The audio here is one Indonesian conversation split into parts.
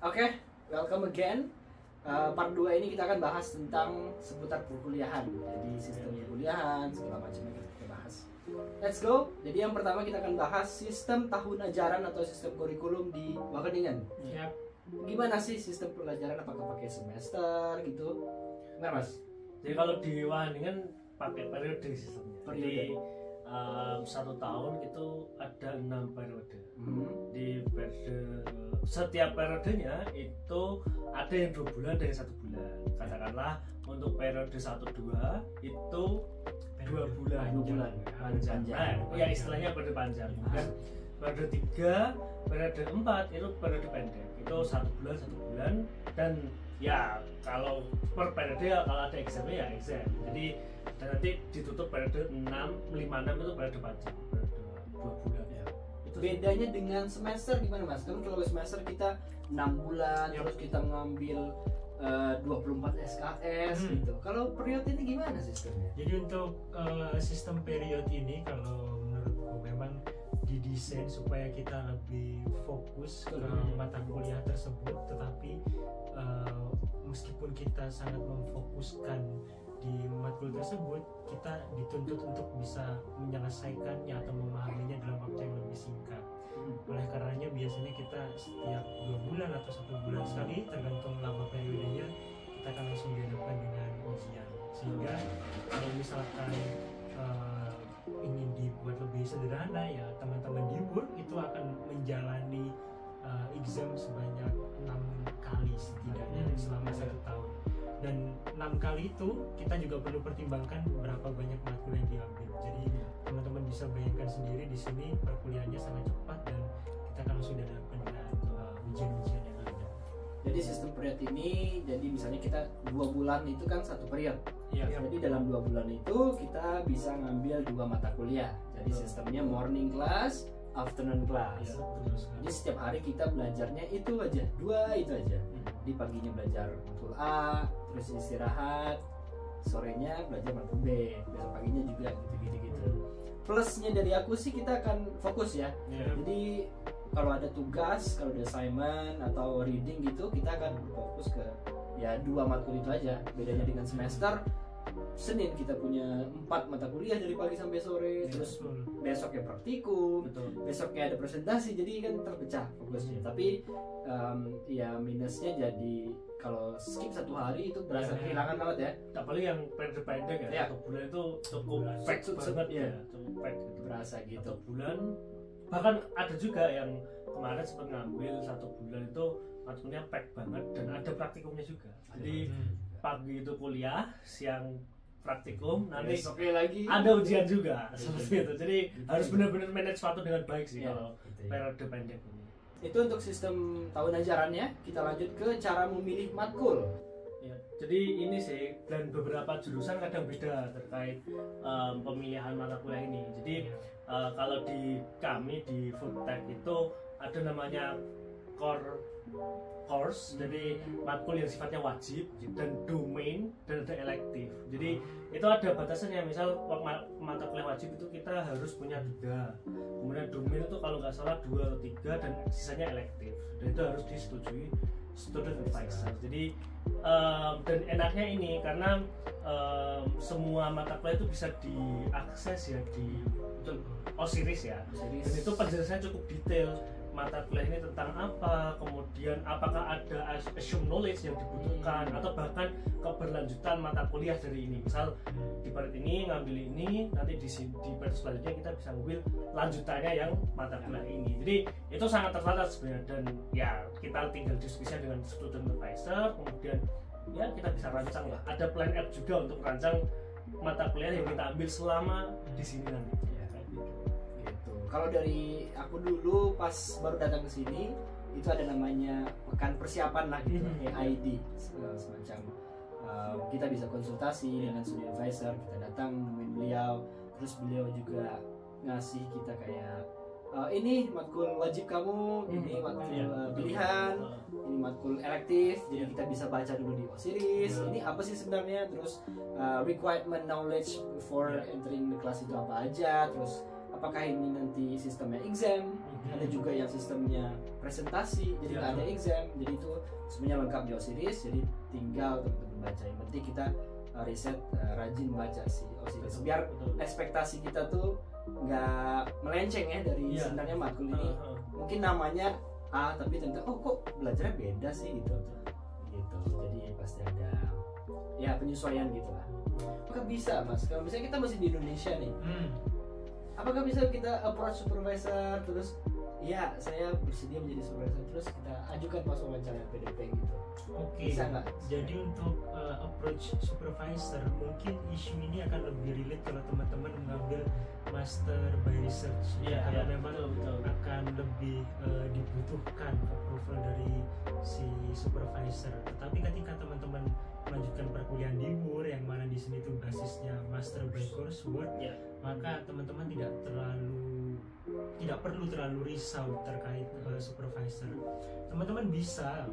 Oke, welcome again. Part 2 ini kita akan bahas tentang seputar perkuliahan. Jadi sistem perkuliahan, segala macam yang kita bahas. Let's go. Jadi yang pertama kita akan bahas sistem tahun ajaran atau sistem kurikulum di Wageningen. Yap. Gimana sih sistem pelajaran? Apakah pakai semester gitu? Benar mas? Jadi kalau di Wageningen pakai periode sistemnya. Periode. Jadi 1 tahun itu ada 6 periode. Di periode setiap periodenya itu ada yang 2 bulan, ada yang 1 bulan. Katakanlah untuk periode 1-2 itu 2 bulan. 2 bulan. Panjang. Nah, ya istilahnya periode panjang. Dan periode 3, periode 4 itu periode pendek. Itu 1 bulan, 1 bulan. Dan ya kalau per periode ya, kalau ada examnya ya exam. Jadi dan nanti ditutup periode 6, 5-6 itu periode panjang, periode 2 bulan ya. Itu Bedanya dengan semester gimana mas? Kan kalau semester kita 6 bulan, terus kita ngambil 24 SKS gitu. Kalau periode ini gimana sistemnya? Jadi untuk sistem period ini kalau menurutku memang didesain supaya kita lebih fokus ke mata kuliah tersebut, tetapi meskipun kita sangat memfokuskan di matkul tersebut, kita dituntut untuk bisa menyelesaikannya atau memahaminya dalam waktu yang lebih singkat. Oleh karenanya biasanya kita setiap 2 bulan atau 1 bulan sekali, tergantung lama periodenya, kita akan langsung dihadapkan dengan ujian. Sehingga kalau misalkan ingin dibuat lebih sederhana, ya teman-teman di Word itu akan menjalani exam sebanyak 6 kali setidaknya selama 1 tahun. Dan 6 kali itu kita juga perlu pertimbangkan berapa banyak matkul yang diambil. Jadi teman-teman bisa bayangkan sendiri di sini perkuliahannya sangat cepat dan kita akan langsung dihadapkan dengan ujian-ujian yang ada. Jadi sistem period ini, jadi misalnya kita 2 bulan itu kan 1 period. Iya. Jadi dalam 2 bulan itu kita bisa ngambil 2 mata kuliah. Jadi sistemnya morning class, afternoon class. Ya, betul sekali. Jadi setiap hari kita belajarnya itu aja, 2 itu aja. Di paginya belajar matkul A, terus istirahat, sorenya belajar matkul B, besok paginya juga gitu. Plusnya dari aku sih kita akan fokus ya. Jadi kalau ada tugas, kalau ada assignment atau reading gitu, kita akan fokus ke ya 2 matkul itu aja. Bedanya dengan semester, Senin kita punya 4 mata kuliah dari pagi sampai sore, terus besoknya praktikum, besoknya ada presentasi, jadi kan terpecah fokusnya. Tapi ya minusnya jadi kalau skip 1 hari itu berasa kehilangan banget ya. apalagi yang periode pendek ya, 1 bulan itu cukup pack banget ya, cukup pack gitu. Berasa gitu. 1 bulan, bahkan ada juga yang kemarin sempat ngambil 1 bulan itu matkulnya pack banget dan ada praktikumnya juga. Jadi pagi itu kuliah, siang praktikum, nanti Besoknya lagi ada ujian juga seperti itu. Jadi harus benar-benar manage waktu dengan baik sih kalau periode pendek ini. Itu untuk sistem tahun ajarannya. Kita lanjut ke cara memilih matkul. Ya, jadi ini sih, dan beberapa jurusan kadang beda terkait pemilihan mata kuliah ini. Jadi kalau di kami di Foodtech itu ada namanya core course, jadi matkul yang sifatnya wajib, dan domain, dan ada elektif. Jadi itu ada batasannya. Misal mata kuliah wajib itu kita harus punya 3, kemudian domain itu kalau nggak salah 2 atau 3, dan sisanya elektif, dan itu harus disetujui student advisor. Jadi dan enaknya ini karena semua mata kuliah itu bisa diakses ya di Osiris ya. Dan itu penjelasannya cukup detail. Mata kuliah ini tentang apa, kemudian apakah ada assumed knowledge yang dibutuhkan, atau bahkan keberlanjutan mata kuliah dari ini. Misal di part ini ngambil ini, nanti di part selanjutnya kita bisa ngambil lanjutannya yang mata kuliah ini. Jadi itu sangat terbatas sebenarnya, dan ya kita tinggal diskusi dengan student advisor, kemudian ya kita bisa rancang lah. Ada plan app juga untuk rancang mata kuliah yang kita ambil selama di sini nanti. Kalau dari aku dulu pas baru datang ke sini itu ada namanya pekan persiapan lah gitu, AID semacam kita bisa konsultasi dengan student advisor, kita datang nemuin beliau, terus beliau juga ngasih kita kayak ini matkul wajib kamu, ini matkul pilihan, ini matkul elektif, jadi kita bisa baca dulu di Osiris, ini apa sih sebenarnya, terus requirement knowledge before entering the class itu apa aja, terus apakah ini nanti sistemnya exam, Ada juga yang sistemnya presentasi, jadi nggak ada exam, jadi itu semuanya lengkap di Osiris. Jadi tinggal teman-teman baca. Yang penting kita riset, rajin baca si Osiris biar ekspektasi kita tuh nggak melenceng ya dari sebenarnya matkul ini. Mungkin namanya A tapi ternyata kok belajarnya beda sih gitu. Jadi pasti ada ya penyesuaian gitulah. Apakah bisa Mas, kalau misalnya kita masih di Indonesia nih, apakah bisa kita approach supervisor terus ya saya bersedia menjadi supervisor terus kita ajukan pas wawancara PDP gitu? Oke. Bisa nggak? Jadi untuk approach supervisor mungkin isu ini akan lebih relate kalau teman-teman mengambil master by research. Karena memang betul. Akan lebih dibutuhkan approval dari si supervisor. Tetapi ketika teman-teman melanjutkan perkuliahan di MUR yang mana di sini tuh basisnya master by coursework, maka teman-teman tidak perlu terlalu risau terkait supervisor. Teman-teman bisa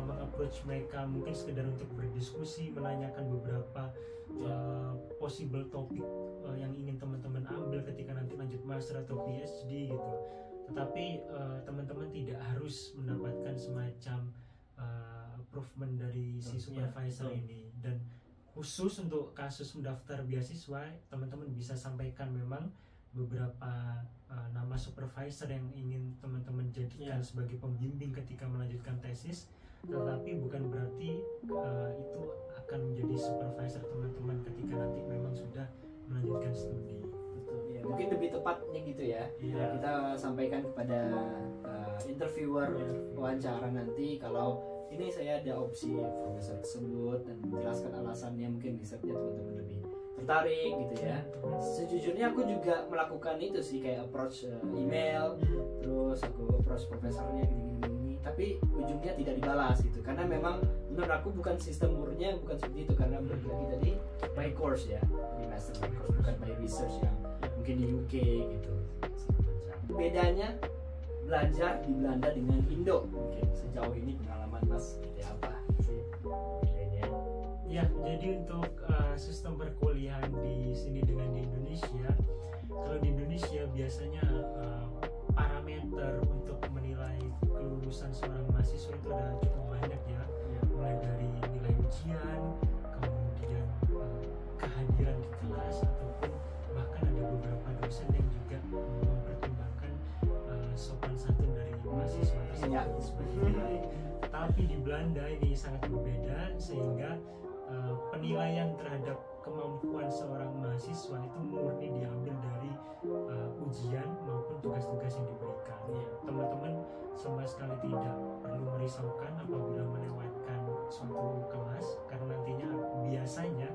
meng-approach mereka mungkin sekedar untuk berdiskusi, menanyakan beberapa possible topik yang ingin teman-teman ambil ketika nanti lanjut master atau PhD gitu. Tetapi teman-teman tidak harus mendapatkan semacam approval dari si supervisor ini. Dan khusus untuk kasus mendaftar beasiswa, teman-teman bisa sampaikan memang beberapa nama supervisor yang ingin teman-teman jadikan sebagai pembimbing ketika melanjutkan tesis, tetapi bukan berarti itu akan menjadi supervisor teman-teman ketika nanti memang sudah melanjutkan studi. Betul. Ya, mungkin lebih tepatnya gitu ya. Kita sampaikan kepada interviewer wawancara nanti kalau ini saya ada opsi profesor tersebut dan menjelaskan alasannya, mungkin risetnya teman-teman lebih tertarik gitu ya. Sejujurnya aku juga melakukan itu sih, kayak approach email, terus aku approach profesornya gini-gini, tapi ujungnya tidak dibalas gitu, karena memang menurut aku bukan sistem MUR-nya bukan seperti itu, karena lagi tadi by course ya, di master by course, bukan by research yang mungkin di UK gitu. Bedanya belajar di Belanda dengan Indo, mungkin sejauh ini pengalaman Mas seperti apa sih bedanya? Ya, jadi untuk sistem perkuliahan di sini dengan di Indonesia, kalau di Indonesia biasanya parameter untuk menilai kelulusan seorang mahasiswa itu ada cukup banyak ya, mulai dari nilai ujian, kemudian kehadiran di kelas, ataupun bahkan ada beberapa dosen yang juga mempertimbangkan sopan santun dari mahasiswa tersebut sebagai nilai. Tapi di Belanda ini sangat berbeda, sehingga penilaian terhadap kemampuan seorang mahasiswa itu murni diambil dari ujian maupun tugas-tugas yang diberikan. Teman-teman sama sekali tidak perlu merisaukan apabila melewatkan suatu kelas, karena nantinya biasanya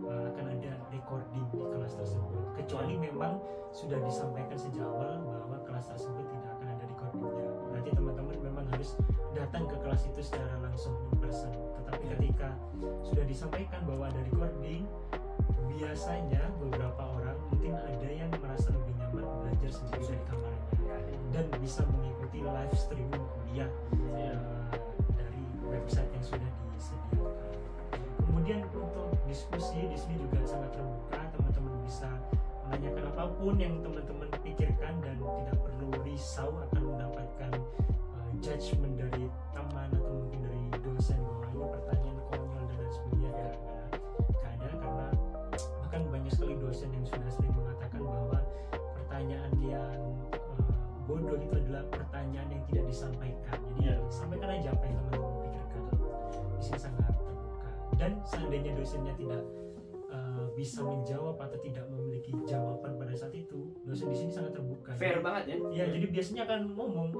akan ada recording di kelas tersebut, kecuali memang sudah disampaikan sejak awal bahwa kelas tersebut tidak akan ada recordingnya. Berarti teman-teman memang harus datang ke kelas itu secara langsung in person. Tetapi ketika sudah disampaikan bahwa ada recording, biasanya beberapa orang mungkin ada yang merasa lebih nyaman belajar sendiri dari kamarnya dan bisa mengikuti live streaming kuliah dari website yang sudah disediakan. Kemudian untuk diskusi di sini juga sangat terbuka, teman-teman bisa menanyakan apapun yang teman-teman pikirkan dan tidak perlu risau akan mendapatkan judgement dari teman atau mungkin dari dosen bahwa ini pertanyaan konyol dan lain sebagainya. Gak ada, karena bahkan banyak sekali dosen yang sudah sering mengatakan bahwa pertanyaan yang bodoh itu adalah pertanyaan yang tidak disampaikan. Jadi sampaikan aja apa yang teman-teman pikirkan. Di sini sangat terbuka. Dan seandainya dosennya tidak bisa menjawab atau tidak memiliki jawaban pada saat itu, dosen di sini sangat terbuka. Fair banget ya? Ya, jadi biasanya akan ngomong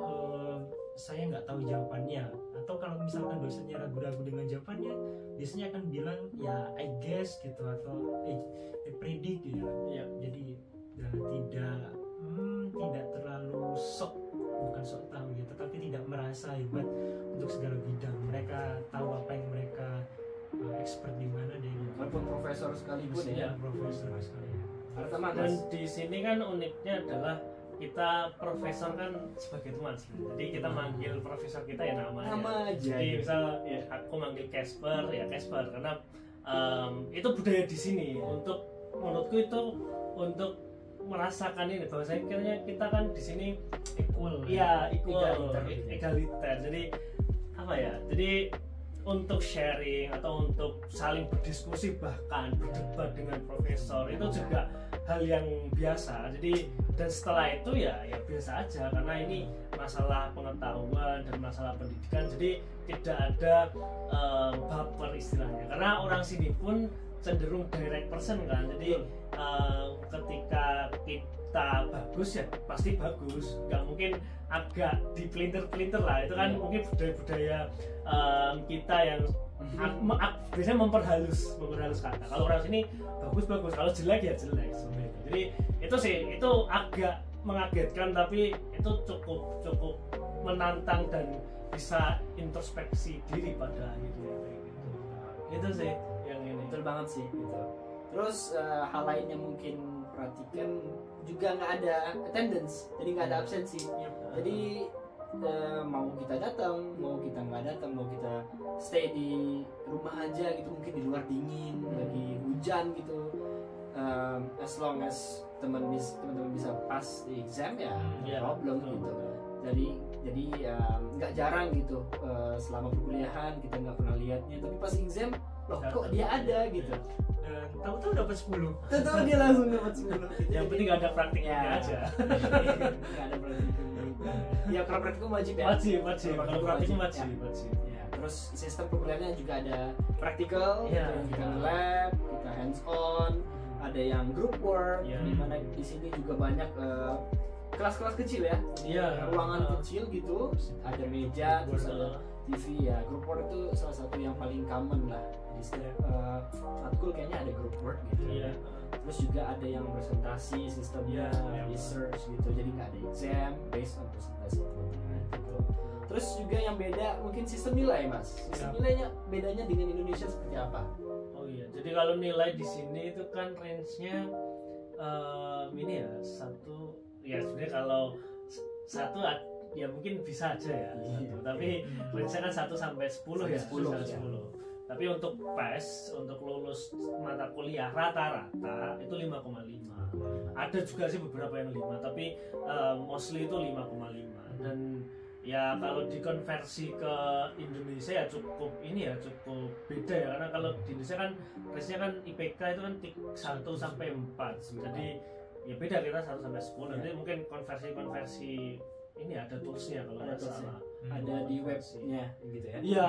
saya nggak tahu jawabannya, atau kalau misalkan dosennya ragu-ragu dengan jawabannya, biasanya akan bilang ya I guess gitu, atau predict gitu ya. Jadi tidak terlalu bukan sok tahu ya, tetapi tidak merasa hebat untuk segala bidang. Mereka tahu apa yang mereka expert di mana deh. Walaupun profesor sekalipun ya. Profesor sekali. Dan di sini kan uniknya adalah kita profesor kan sebagai teman sih. Jadi kita manggil profesor kita ya namanya. Nama aja. Jadi misal aku manggil Casper ya Casper, karena itu budaya di sini. Untuk menurutku itu untuk merasakan ini bahwasanya kita kan di sini equal. iya equal, Egaliter. egaliter. Jadi apa ya? Jadi untuk sharing atau untuk saling berdiskusi bahkan berdebat dengan profesor itu juga hal yang biasa. Jadi dan setelah itu ya biasa aja karena ini masalah pengetahuan dan masalah pendidikan. Jadi tidak ada baper istilahnya. Karena orang sini pun cenderung direct person kan. Jadi ketika kita bagus ya pasti bagus. Nggak mungkin agak dipelintir-pelintir lah. Itu kan mungkin budaya-budaya kita yang biasanya memperhalus kata. Kalau orang sini bagus, kalau jelek ya jelek seperti itu. Jadi itu agak mengagetkan tapi itu cukup menantang dan bisa introspeksi diri pada akhirnya kayak gitu. Itu sih yang ini. Betul banget sih gitu. Terus hal lain yang mungkin perhatikan juga nggak ada attendance, jadi nggak ada absensi. Jadi mau kita datang, mau kita nggak datang, mau kita stay di rumah aja gitu, mungkin di luar dingin, lagi hujan gitu, as long as teman-teman bisa pass di exam ya problem gitu. Jadi nggak jarang gitu selama perkuliahan kita nggak pernah lihatnya, tapi pas exam loh kok dia ada gitu. Tahu-tahu dapat 10. Tahu dia langsung dapat 10 gitu. Yang penting nggak ada praktiknya aja. Nggak ada praktikum. Ya kalau praktikum wajib ya. Wajib. Kalau praktikum wajib. Ya, terus sistem perkuliahannya juga ada practical, Ya, kita lab, kita hands on, ada yang group work, Ya. di mana di sini juga banyak kelas-kelas kecil ya. Iya. Ruangan kecil gitu, ada meja, terus ada TV ya. Group work itu salah satu yang paling common lah di setiap matkul kayaknya ada group work gitu. Iya. Terus juga ada yang presentasi sistemnya, research gitu, jadi nggak ada exam based on presentasi gitu. Terus juga yang beda mungkin sistem nilai mas. Sistem nilainya bedanya dengan Indonesia seperti apa? Oh iya, jadi kalau nilai di sini itu kan range-nya ini ya satu, ya sebenarnya kalau satu ya mungkin bisa aja ya satu, tapi range-nya kan 1 sampai 10 ya, 10. Tapi untuk PES, untuk lulus mata kuliah rata-rata itu 5,5. Ada juga sih beberapa yang 5, tapi mostly itu 5,5. Dan ya kalau dikonversi ke Indonesia ya cukup beda ya, karena kalau di Indonesia kan range-nya kan IPK itu kan 1 sampai 4. Jadi ya beda, kita 1 sampai 10. Nanti mungkin konversi ini ada toolsnya kalau nggak salah. Ada di webnya gitu ya. Iya.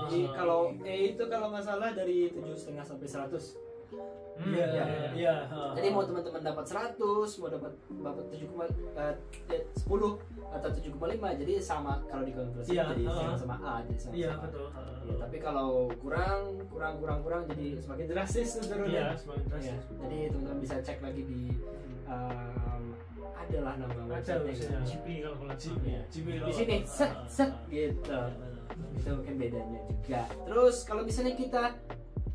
Jadi kalau itu kalau nggak salah dari 7,5 sampai 100. Iya. Jadi mau teman-teman dapat 100, mau dapat 10 atau 7,5, jadi sama kalau dikonversi jadi sama A, jadi sama. Iya, betul. Ya, tapi kalau kurang jadi semakin drastis tuh turunnya. Iya, semakin drastis. Jadi teman-teman bisa cek lagi di adalah nama website GP kalau GP di sini set gitu. Itu mungkin bedanya juga. Terus kalau misalnya kita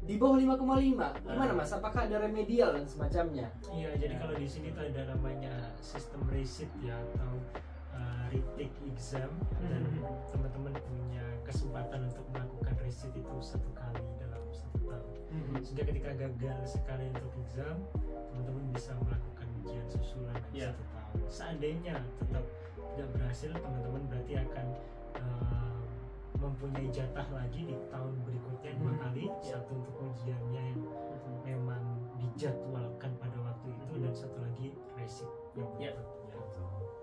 di bawah 5,5 gimana mas? Apakah ada remedial dan semacamnya? Iya, jadi kalau di sini tuh ada namanya sistem resit ya, atau retake exam, dan teman-teman punya kesempatan untuk melakukan resit itu 1 kali dalam 1 tahun. Sehingga ketika gagal sekali untuk exam, teman-teman bisa melakukan ujian susulan lagi 1 tahun. Seandainya tetap tidak berhasil, teman-teman berarti akan mempunyai jatah lagi di tahun berikutnya 2 kali, satu untuk ujiannya yang memang dijadwalkan pada waktu itu, dan satu lagi resit yang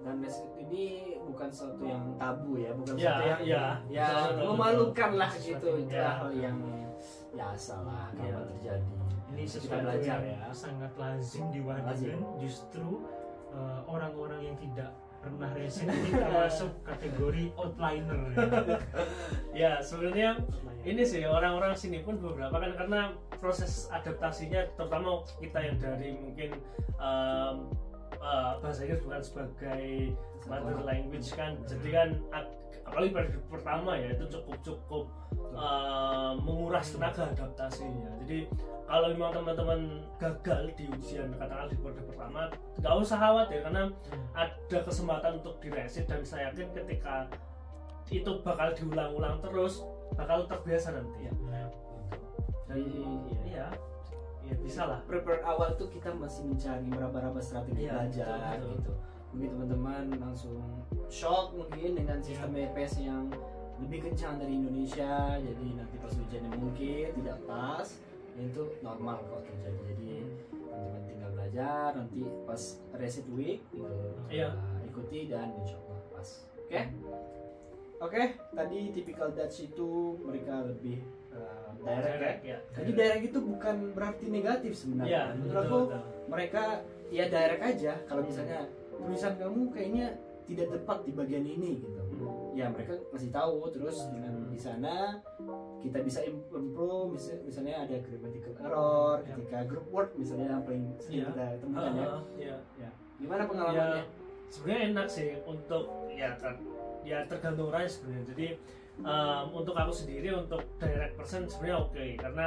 Dan resit ini bukan sesuatu yang tabu ya, bukan Ya, sesuatu yang ya. memalukan lah Sesuatu gitu. yang Itu hal yang biasa lah kalau terjadi. ini Kita sesuatu belajar yang ya. sangat lazim di Wageningen. Justru orang-orang yang tidak pernah resit ini termasuk kategori outliner Ya sebenarnya ini sih orang-orang sini pun beberapa kan, karena proses adaptasinya terutama kita yang dari mungkin bahasa Inggris bukan sebagai mother language kan, jadi kan apalagi pada pertama ya itu cukup menguras tenaga adaptasinya. Jadi kalau memang teman-teman gagal di ujian katakanlah di periode pertama, nggak usah khawatir karena ada kesempatan untuk diresit, dan saya yakin ketika itu bakal diulang-ulang terus bakal terbiasa nanti ya. Dan iya ya bisa lah. prepare awal tuh kita masih mencari meraba-raba strategi Iya, belajar betul. gitu. Mungkin teman-teman langsung shock mungkin dengan sistem EPS yang lebih kencang dari Indonesia, jadi nanti pas ujiannya mungkin tidak pas, itu normal kok terjadi. Jadi teman-teman tinggal belajar, nanti pas resit week tinggal Iya. ikuti dan insya Allah pas. Oke, tadi typical Dutch itu mereka lebih direct ya. ya. Jadi direct itu bukan berarti negatif Iya, sebenarnya. Menurut aku betul. mereka ya direct aja. Kalau misalnya tulisan kamu kayaknya tidak tepat di bagian ini gitu, ya mereka masih tahu. Terus dengan di sana kita bisa improve. Misalnya ada grammatical error ketika group work misalnya yang paling sering Iya. kita temukan ya. Ya. Gimana pengalamannya? Sebenarnya enak sih untuk ya tergantung orang sebenarnya. Jadi untuk aku sendiri untuk direct person sebenarnya oke, karena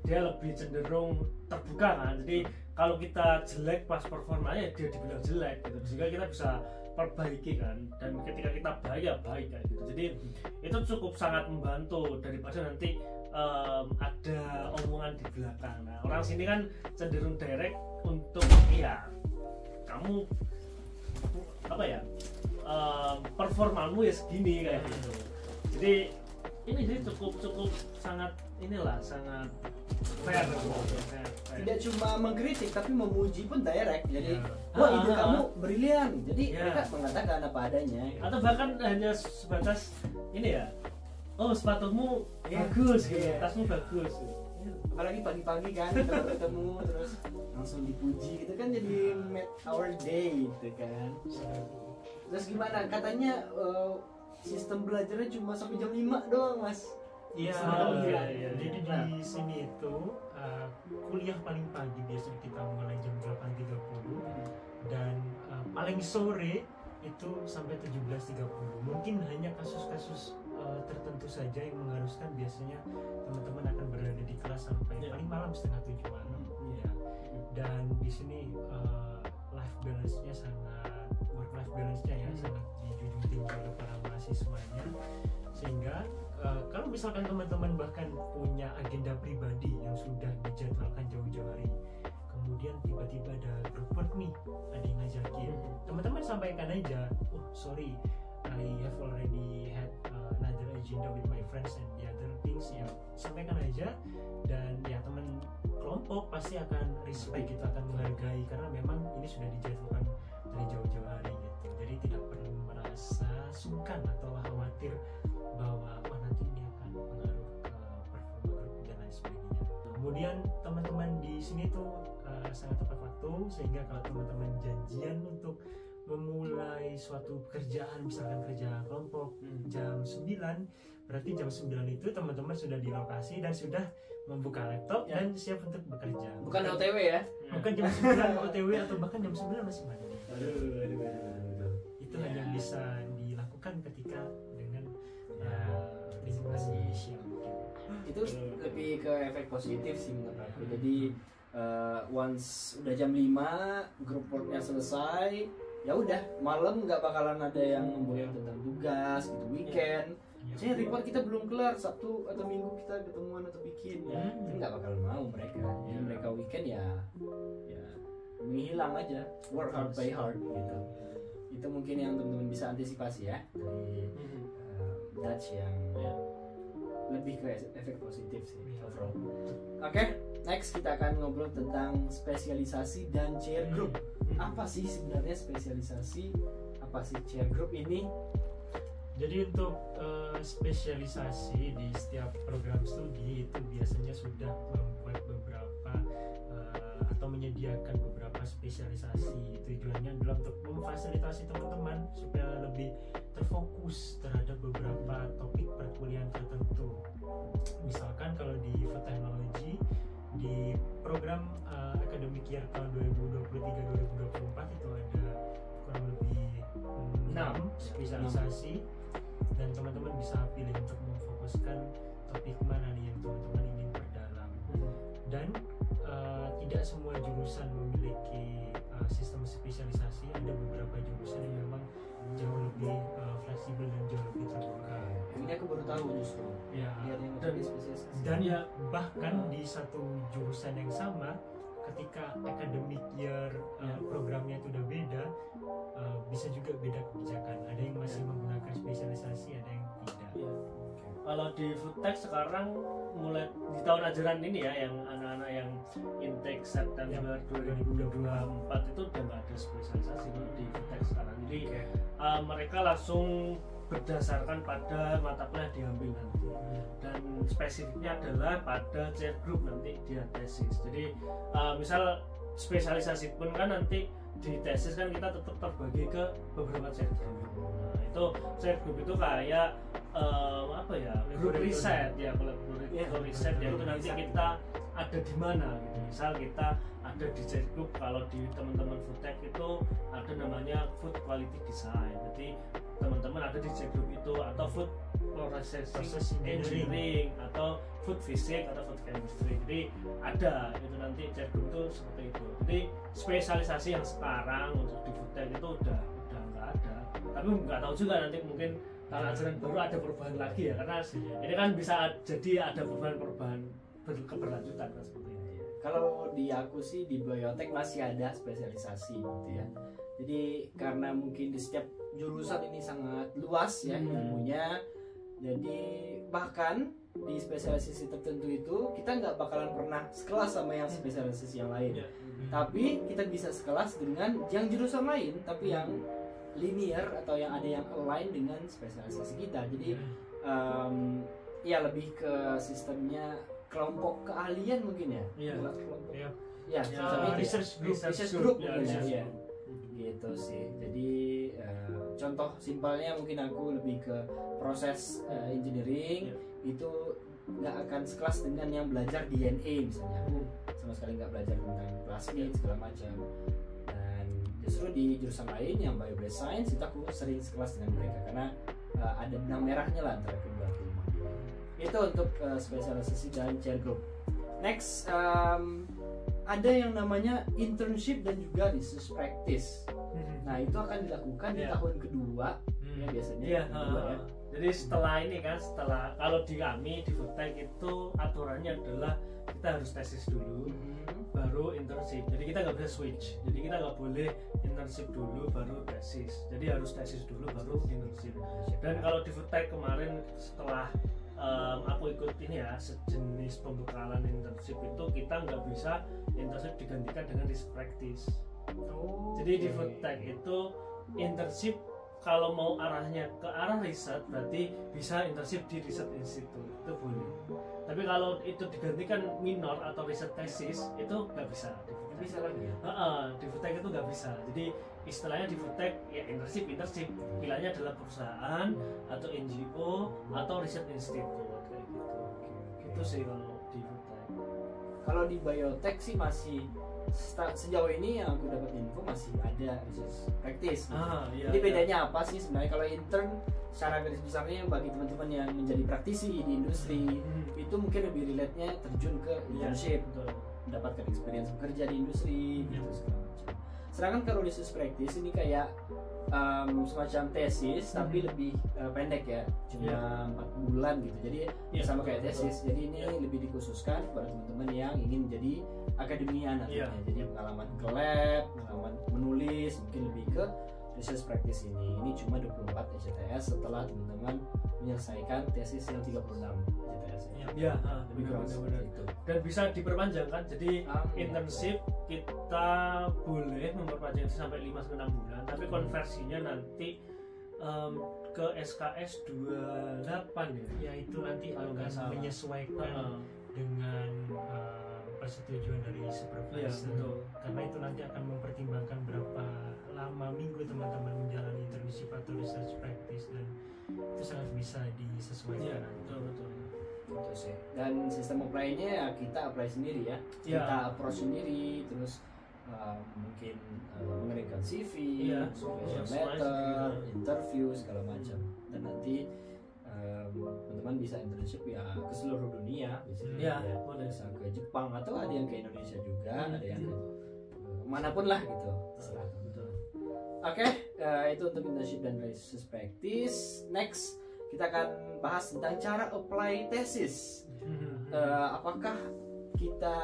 dia lebih cenderung terbuka kan. Jadi kalau kita jelek pas performanya dia dibilang jelek gitu, sehingga kita bisa perbaiki kan, dan ketika kita baik ya baik kayak gitu. Jadi itu cukup sangat membantu daripada nanti ada omongan di belakang. Nah, orang sini kan cenderung direct untuk ya kamu apa ya, performamu ya segini kayak gitu. Jadi ini sih cukup sangat sangat fair. Tidak cuma mengkritik tapi memuji pun direct. Jadi Ya. wah ide kamu brilian. Jadi Ya. mereka mengatakan apa adanya. Atau bahkan hanya sebatas ini ya, oh sepatumu Ya. bagus gitu, Ya. tasmu bagus. Apalagi pagi-pagi kan kita baru ketemu terus langsung dipuji gitu kan, jadi made our day gitu kan. Terus gimana? Katanya sistem belajarnya cuma sampai jam 5 doang, Mas. Iya, Oh, iya, iya. jadi di sini itu kuliah paling pagi biasanya kita mulai jam 8.30 dan paling sore itu sampai 17.30. Mungkin hanya kasus-kasus tertentu saja yang mengharuskan biasanya teman-teman akan berada di kelas sampai paling malam setengah 7 malam. Ya. Dan di sini life balance-nya sangat, work life balance-nya ya sangat dijunjung tinggi oleh para mahasiswanya, sehingga kalau misalkan teman-teman bahkan punya agenda pribadi yang sudah dijadwalkan jauh-jauh hari, kemudian tiba-tiba ada group work nih, ada yang ngajakin, teman-teman sampaikan aja, oh sorry, I have already had another agenda with my friends and the other things, ya sampaikan aja. Dan ya teman kelompok pasti akan respect, kita akan menghargai karena memang ini sudah dijadwalkan dari jauh-jauh hari gitu. Jadi tidak perlu merasa sungkan atau khawatir bahwa wah nanti ini akan pengaruh ke performa grup dan lain sebagainya. Kemudian teman-teman di sini tuh sangat tepat waktu, sehingga kalau teman-teman janjian untuk memulai suatu pekerjaan, misalkan kerja kelompok jam 9, berarti jam 9 itu teman-teman sudah di lokasi dan sudah membuka laptop dan siap untuk bekerja. Bukan OTW ya? Bukan jam 9 OTW atau bahkan jam 9 masih mandi. Aduh. Itu Ya. hanya bisa dilakukan ketika dengan lingkungan masih siap. Itu lebih ke efek positif sih menurut aku. Jadi once udah jam 5 grup worknya selesai, ya udah malam nggak bakalan ada yang ngomongin tentang tugas gitu, weekend. Saya report kita belum kelar, Sabtu atau Minggu kita ketemuan atau bikin, itu nggak bakal mau mereka. Jadi mereka weekend ya menghilang aja, work hard play hard gitu. Itu mungkin yang teman-teman bisa antisipasi ya dari Dutch yang lebih ke efek positif sih overall. Oke, next kita akan ngobrol tentang spesialisasi dan chair group. Apa sih sebenarnya spesialisasi? Apa sih chair group ini? Jadi untuk spesialisasi di setiap program studi itu biasanya sudah membuat beberapa atau menyediakan beberapa spesialisasi. Tujuannya adalah untuk memfasilitasi teman-teman supaya lebih terfokus terhadap beberapa topik perkuliahan tertentu. Misalkan kalau di Food Technology di program akademik year tahun 2023-2024 itu ada kurang lebih 6 spesialisasi, dan teman-teman bisa pilih untuk memfokuskan topik mana nih yang teman-teman ingin perdalam. Dan tidak semua jurusan memiliki sistem spesialisasi. Ada beberapa jurusan yang memang jauh lebih fleksibel dan jauh lebih terbuka. Ini aku baru tahu justru. Ya, Lihat yang dan, lebih spesialisasi. Dan Ya. bahkan di satu jurusan yang sama, ketika academic year programnya itu udah beda, bisa juga beda kebijakan. Ada yang masih menggunakan spesialisasi, ada yang tidak. Iya. Kalau di Foodtech sekarang mulai di tahun ajaran ini ya, yang anak-anak yang intake September 2024 itu udah nggak ada spesialisasi kalau di Foodtech sekarang. Jadi mereka langsung berdasarkan pada mata kuliah diambil nanti, dan spesifiknya adalah pada chair group nanti dia tesis. Jadi misal spesialisasi pun kan nanti di tesis kan kita tetap terbagi ke beberapa chair group. Nah, itu chair group itu kayak apa ya, grup riset ya, kalau grup riset ya, itu nanti kita ada di mana gitu. Misal kita ada di chair group, kalau di teman-teman Foodtech itu ada namanya food quality design. Jadi teman-teman ada di chair group itu, atau food process engineering, atau food physics, atau food chemistry. Jadi ada itu nanti chair group itu seperti itu. Jadi spesialisasi yang sekarang untuk di Foodtech itu udah nggak ada. Tapi nggak tahu juga, nanti mungkin tahun ajaran baru ada perubahan lagi ya, karena ini kan bisa jadi ada perubahan keberlanjutan kan, seperti ini. Kalau di aku sih di biotek masih ada spesialisasi gitu ya. Jadi karena mungkin di setiap jurusan ini sangat luas ya ilmunya, jadi bahkan di spesialisasi tertentu itu kita nggak bakalan pernah sekelas sama yang spesialisasi yang lain. Tapi kita bisa sekelas dengan yang jurusan lain, tapi yang linear atau yang ada yang align dengan spesialisasi kita. Jadi ya lebih ke sistemnya kelompok keahlian mungkin ya. Kelompok. Ya, research group ya, mungkin ya. Gitu sih. Jadi contoh simpelnya mungkin aku lebih ke proses engineering itu nggak akan sekelas dengan yang belajar DNA misalnya. Aku sama sekali nggak belajar tentang plasmid segala macam. Dan justru di jurusan lain yang bio-based science itu aku sering sekelas dengan mereka karena ada benang merahnya lah antara kedua ilmu. Itu untuk spesialisasi dan chair group. Next, ada yang namanya internship dan juga research practice. Nah itu akan dilakukan di tahun kedua ya biasanya. Kedua, ya. Jadi setelah ini kan, kalau di kami di Foodtech itu aturannya adalah kita harus tesis dulu, baru internship. Jadi kita nggak bisa switch. Jadi kita nggak boleh internship dulu baru tesis. Jadi harus tesis dulu baru internship. Dan kalau di Foodtech kemarin setelah aku ikut ini ya, sejenis pembekalan internship itu kita nggak bisa internship digantikan dengan research practice. Jadi di Foodtech itu internship kalau mau arahnya ke arah riset berarti bisa internship di research institute, itu boleh. Tapi kalau itu digantikan minor atau riset tesis itu nggak bisa. Bisa lagi ya? Di Foodtech itu nggak bisa. Jadi istilahnya di Foodtech ya internship pilihannya adalah perusahaan atau NGO atau research institute kayak gitu. Itu sih kalau di Foodtech. Kalau di biotek sih masih sejauh ini yang aku dapat info masih ada research practice gitu. Iya, Jadi bedanya apa sih sebenarnya? Kalau intern secara garis besarnya bagi teman-teman yang menjadi praktisi di industri itu mungkin lebih relate-nya terjun ke internship, mendapatkan experience bekerja di industri gitu segala macam. Sedangkan kalau research practice ini kayak semacam tesis tapi lebih pendek ya, cuma 4 bulan gitu. Jadi sama kayak tesis. Jadi ini lebih dikhususkan kepada teman-teman yang ingin menjadi akademian artinya. Jadi pengalaman ke lab, pengalaman menulis, mungkin lebih ke research practice ini. Ini cuma 24 SCTS setelah teman-teman menyelesaikan tesis yang 36 SCTS. Iya, lebih kurang seperti itu. Dan bisa diperpanjangkan. Jadi internship kita boleh memperpanjang sampai 5-6 bulan, tapi konversinya nanti ke SKS 28 ya. Ya itu nanti kalau nggak salah menyesuaikan dengan persetujuan dari supervisor. Karena itu nanti akan mempertimbangkan berapa lama minggu teman-teman menjalani internship atau research practice, dan itu sangat bisa disesuaikan. Betul. Gitu sih. Dan sistem apply-nya ya kita apply sendiri ya. Kita approach sendiri, terus mungkin mengirimkan CV, letter, interview segala macam. Dan nanti teman-teman bisa internship ya ke seluruh dunia biasanya. Bisa ke Jepang atau ada yang ke Indonesia juga, ada yang ke manapun lah gitu. Terserah. Oke, itu untuk internship dan research practice. Next, kita akan bahas tentang cara apply tesis. apakah kita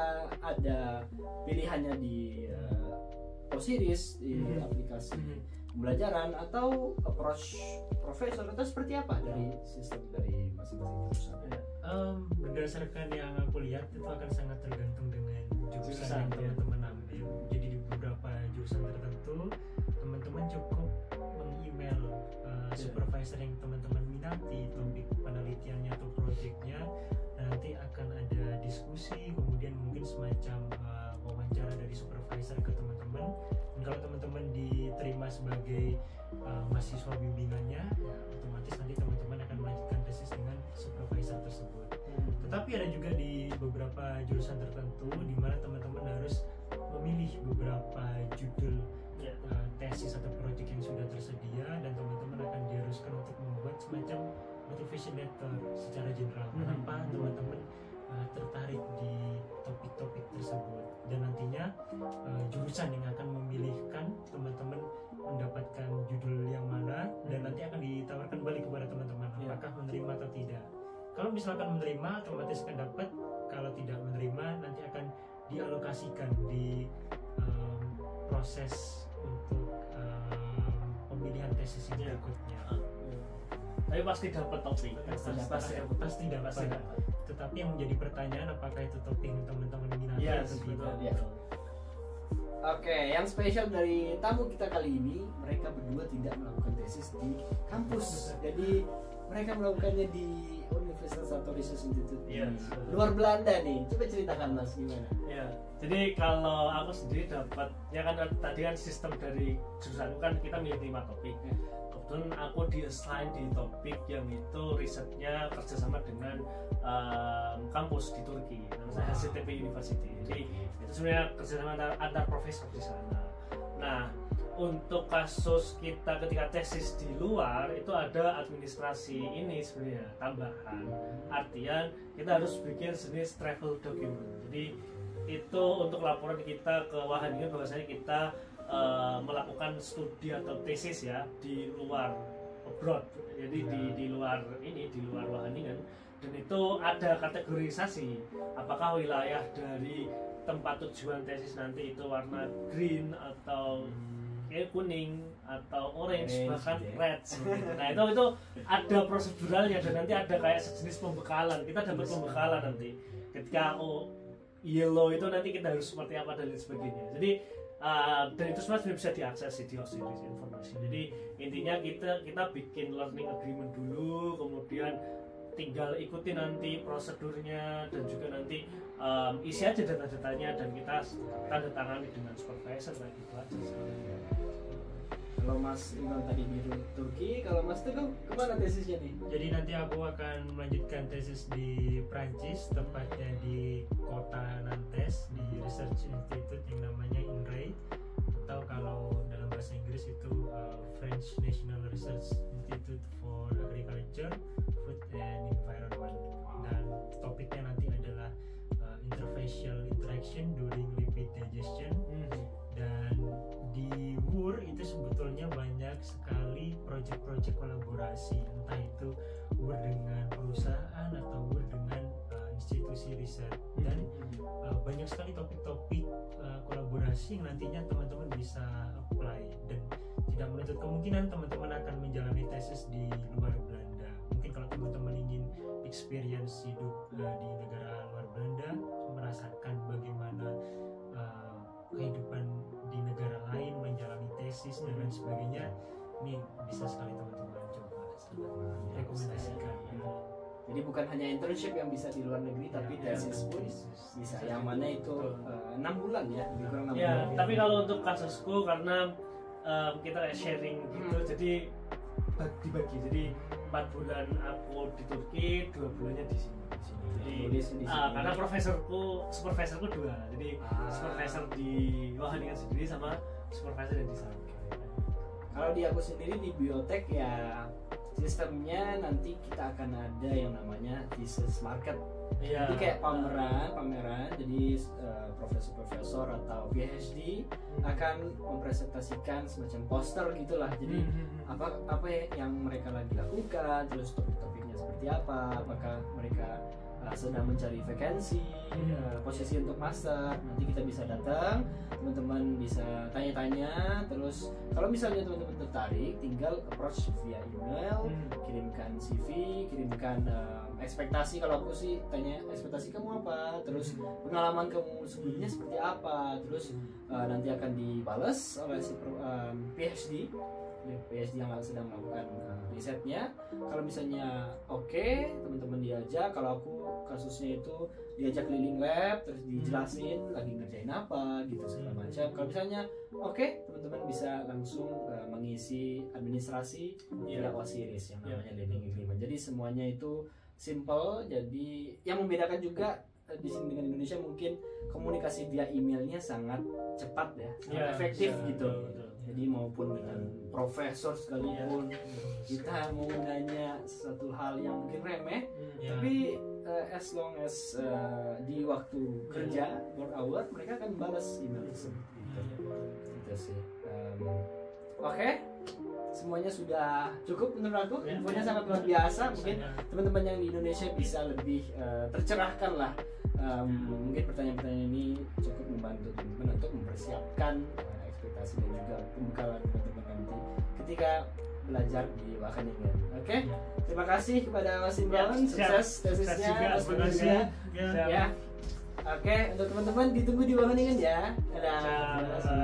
ada pilihannya di Osiris, di aplikasi pembelajaran, atau approach profesor, atau seperti apa dari sistem dari masing-masing jurusan? Berdasarkan yang aku lihat itu akan sangat tergantung dengan jurusan yang teman-teman ambil. Jadi di beberapa jurusan tertentu teman-teman cukup meng-email supervisor yang teman-teman minati topik penelitiannya atau proyeknya, dan nanti akan ada diskusi, kemudian mungkin semacam wawancara dari supervisor ke teman-teman. Dan kalau teman-teman diterima sebagai mahasiswa bimbingannya, ya otomatis nanti teman-teman akan melanjutkan tesis dengan supervisor tersebut. Tetapi ada juga di beberapa jurusan tertentu di mana teman-teman harus memilih beberapa judul tesis atau proyek yang sudah tersedia, dan teman-teman akan diharuskan untuk membuat semacam motivation letter secara general. Kenapa teman-teman tertarik di topik-topik tersebut, dan nantinya jurusan yang akan memilihkan teman-teman mendapatkan judul yang mana, dan nanti akan ditawarkan balik kepada teman-teman apakah menerima atau tidak. Kalau misalkan menerima otomatis akan dapat, kalau tidak menerima nanti akan dialokasikan di proses untuk pemilihan tesis yang berikutnya. Tapi pasti dapat topik. Pasti dapat. Tetapi yang menjadi pertanyaan, apakah itu topik yang teman-teman minati atau tidak? Oke, yang spesial dari tamu kita kali ini, mereka berdua tidak melakukan tesis di kampus. Jadi mereka melakukannya di Universitas atau Research Institute di luar Belanda nih. Coba ceritakan Mas gimana? Ya, jadi kalau aku sendiri dapat, ya kan tadi kan sistem dari jurusan kan kita milih 5 topik. Kebetulan aku di-assign di topik yang itu risetnya kerjasama dengan kampus di Turki, namanya HCTP University. Jadi itu sebenarnya kerjasama antar profesor di sana. Nah, untuk kasus kita ketika tesis di luar itu ada administrasi ini sebenarnya tambahan. Artian kita harus bikin jenis travel document. Jadi itu untuk laporan kita ke Wageningen bahwasanya kita melakukan studi atau tesis ya di luar abroad. Jadi di luar ini, di luar Wageningen, dan itu ada kategorisasi apakah wilayah dari tempat tujuan tesis nanti itu warna green atau kuning atau orange bahkan red. Nah itu ada proseduralnya, dan nanti ada kayak sejenis pembekalan. Kita dapat pembekalan nanti ketika yellow itu nanti kita harus seperti apa dan lain sebagainya. Jadi dan itu semua bisa diakses di Osiris informasi. Jadi intinya kita bikin learning agreement dulu, kemudian tinggal ikuti nanti prosedurnya, dan juga nanti isi aja data-datanya dan kita tanda tangani dengan supervisor kayak gitu aja sih. Kalau Mas Imam tadi di Turki, kalau Mas Teguh kemana tesisnya nih? Jadi nanti aku akan melanjutkan tesis di Prancis, tepatnya di kota Nantes, di Research Institute yang namanya INRAE, atau kalau dalam bahasa Inggris itu French National Research Institute for Agriculture, Food and Environment. Dan topiknya nanti adalah interfacial interaction during lipid digestion. Dan di WUR itu sebetulnya banyak sekali proyek-proyek kolaborasi, entah itu WUR dengan perusahaan atau WUR dengan institusi riset, dan banyak sekali topik-topik kolaborasi yang nantinya teman-teman bisa apply, dan tidak menutup kemungkinan teman-teman akan menjalani tesis di luar Belanda. Mungkin kalau teman-teman ingin experience hidup di negara luar Belanda, merasakan bagaimana kehidupan di negara lain, menjalani tesis dan lain sebagainya, ini bisa sekali teman-teman coba, sangat rekomendasikan. Jadi bukan hanya internship yang bisa di luar negeri, tapi tesis pun bisa. Yang mana itu 6 bulan ya, lebih kurang 6 bulan. Tapi kalau untuk kasusku karena kita kayak sharing gitu, jadi dibagi. Jadi 4 bulan aku di Turki, 2 bulannya di sini. Jadi karena supervisorku 2, jadi supervisor di Wageningen sendiri sama supervisor yang di sana. Kalau di aku sendiri di biotek ya sistemnya nanti kita akan ada yang namanya thesis market. Jadi kayak pameran. Jadi profesor atau PhD akan mempresentasikan semacam poster gitulah. Jadi apa yang mereka lagi lakukan, terus topik-topiknya seperti apa, apakah mereka sedang mencari vakansi, posisi untuk master, nanti kita bisa datang, teman-teman bisa tanya-tanya. Terus kalau misalnya teman-teman tertarik, tinggal approach via email, kirimkan CV, kirimkan ekspektasi. Kalau aku sih tanya ekspektasi kamu apa, terus pengalaman kamu sebelumnya seperti apa, terus nanti akan dibalas oleh si PhD yang sedang melakukan risetnya. Kalau misalnya oke, teman-teman diajak. Kalau aku kasusnya itu diajak keliling lab, terus dijelasin lagi ngerjain apa gitu segala macam. Kalau misalnya oke, teman-teman bisa langsung mengisi administrasi via OSIRIS yang namanya learning agreement. Jadi semuanya itu simple. Jadi yang membedakan juga di sini dengan Indonesia mungkin komunikasi via emailnya sangat cepat ya, sangat efektif gitu. Jadi maupun dengan profesor sekalipun kita mau nanya sesuatu hal yang mungkin remeh, tapi as long as di waktu kerja work hour mereka akan balas email tersebut. Gitu sih. Oke. Semuanya sudah cukup menurut aku. Infonya sangat luar biasa. Mungkin teman-teman yang di Indonesia bisa lebih tercerahkan lah. Mungkin pertanyaan-pertanyaan ini cukup membantu teman-teman untuk mempersiapkan ekspektasi dan juga pembekalan teman-teman nanti ketika belajar di Wageningen. Oke? Terima kasih kepada Mas Imron, sukses tesisnya, studinya. Ya. Oke, untuk teman-teman ditunggu di Wageningen ya. Dadah. Terima kasih.